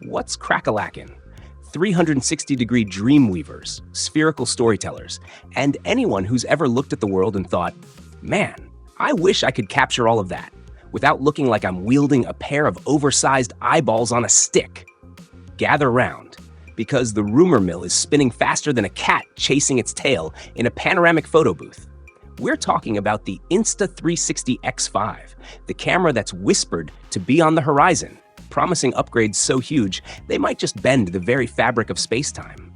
What's crack-a-lackin'? 360-degree dream weavers, spherical storytellers, and anyone who's ever looked at the world and thought, man, I wish I could capture all of that without looking like I'm wielding a pair of oversized eyeballs on a stick. Gather round, because the rumor mill is spinning faster than a cat chasing its tail in a panoramic photo booth. We're talking about the Insta360 X5, the camera that's whispered to be on the horizon, promising upgrades so huge they might just bend the very fabric of space-time.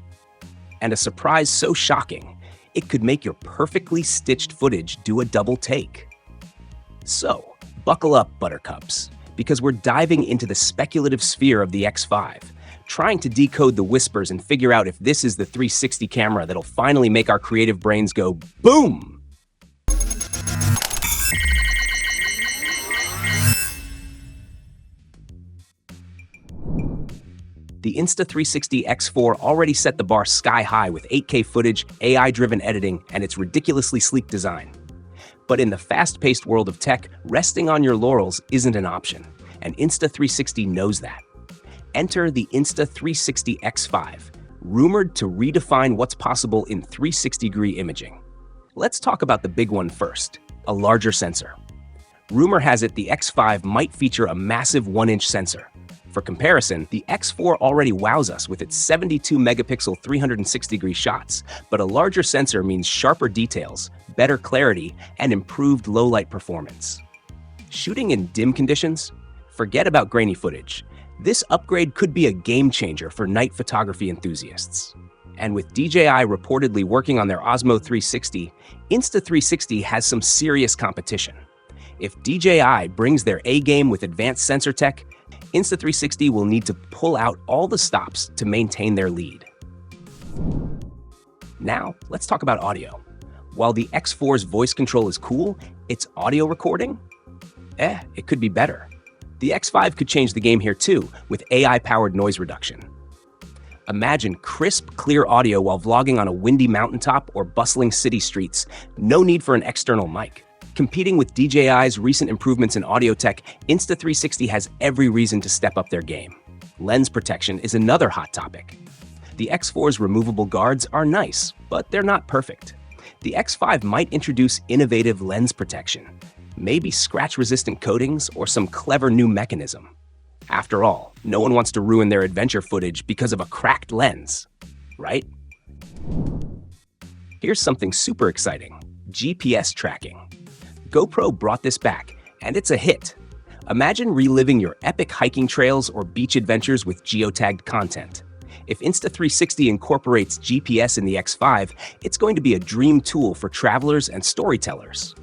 And a surprise so shocking, it could make your perfectly stitched footage do a double take. So, buckle up, buttercups, because we're diving into the speculative sphere of the X5, trying to decode the whispers and figure out if this is the 360 camera that'll finally make our creative brains go boom! The Insta360 X4 already set the bar sky high with 8K footage, AI-driven editing, and its ridiculously sleek design. But in the fast-paced world of tech, resting on your laurels isn't an option, and Insta360 knows that. Enter the Insta360 X5, rumored to redefine what's possible in 360-degree imaging. Let's talk about the big one first, a larger sensor. Rumor has it the X5 might feature a massive 1-inch sensor. For comparison, the X4 already wows us with its 72-megapixel 360-degree shots, but a larger sensor means sharper details, better clarity, and improved low-light performance. Shooting in dim conditions? Forget about grainy footage. This upgrade could be a game-changer for night photography enthusiasts. And with DJI reportedly working on their Osmo 360, Insta360 has some serious competition. If DJI brings their A-game with advanced sensor tech, Insta360 will need to pull out all the stops to maintain their lead. Now, let's talk about audio. While the X4's voice control is cool, its audio recording? It could be better. The X5 could change the game here too, with AI-powered noise reduction. Imagine crisp, clear audio while vlogging on a windy mountaintop or bustling city streets. No need for an external mic. Competing with DJI's recent improvements in audio tech, Insta360 has every reason to step up their game. Lens protection is another hot topic. The X4's removable guards are nice, but they're not perfect. The X5 might introduce innovative lens protection, maybe scratch-resistant coatings or some clever new mechanism. After all, no one wants to ruin their adventure footage because of a cracked lens, right? Here's something super exciting: GPS tracking. GoPro brought this back, and it's a hit. Imagine reliving your epic hiking trails or beach adventures with geotagged content. If Insta360 incorporates GPS in the X5, it's going to be a dream tool for travelers and storytellers.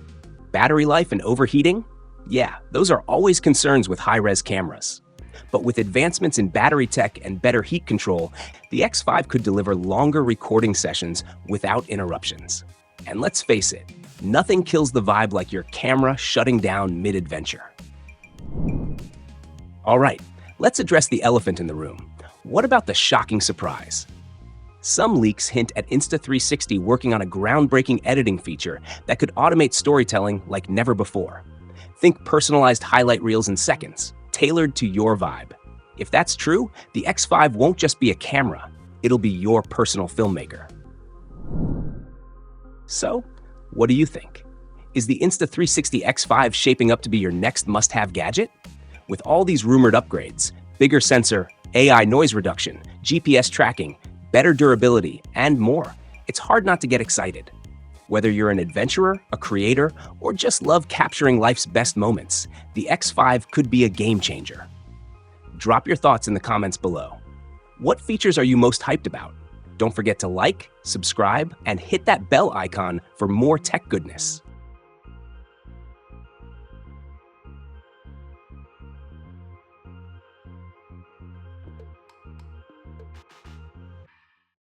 Battery life and overheating? Yeah, those are always concerns with high-res cameras. But with advancements in battery tech and better heat control, the X5 could deliver longer recording sessions without interruptions. And let's face it, nothing kills the vibe like your camera shutting down mid-adventure. All right, let's address the elephant in the room. What about the shocking surprise? Some leaks hint at Insta360 working on a groundbreaking editing feature that could automate storytelling like never before. Think personalized highlight reels in seconds, tailored to your vibe. If that's true, the X5 won't just be a camera, it'll be your personal filmmaker. So, what do you think? Is the Insta360 X5 shaping up to be your next must-have gadget? With all these rumored upgrades, bigger sensor, AI noise reduction, GPS tracking, better durability, and more, it's hard not to get excited. Whether you're an adventurer, a creator, or just love capturing life's best moments, the X5 could be a game changer. Drop your thoughts in the comments below. What features are you most hyped about? Don't forget to like, subscribe, and hit that bell icon for more tech goodness.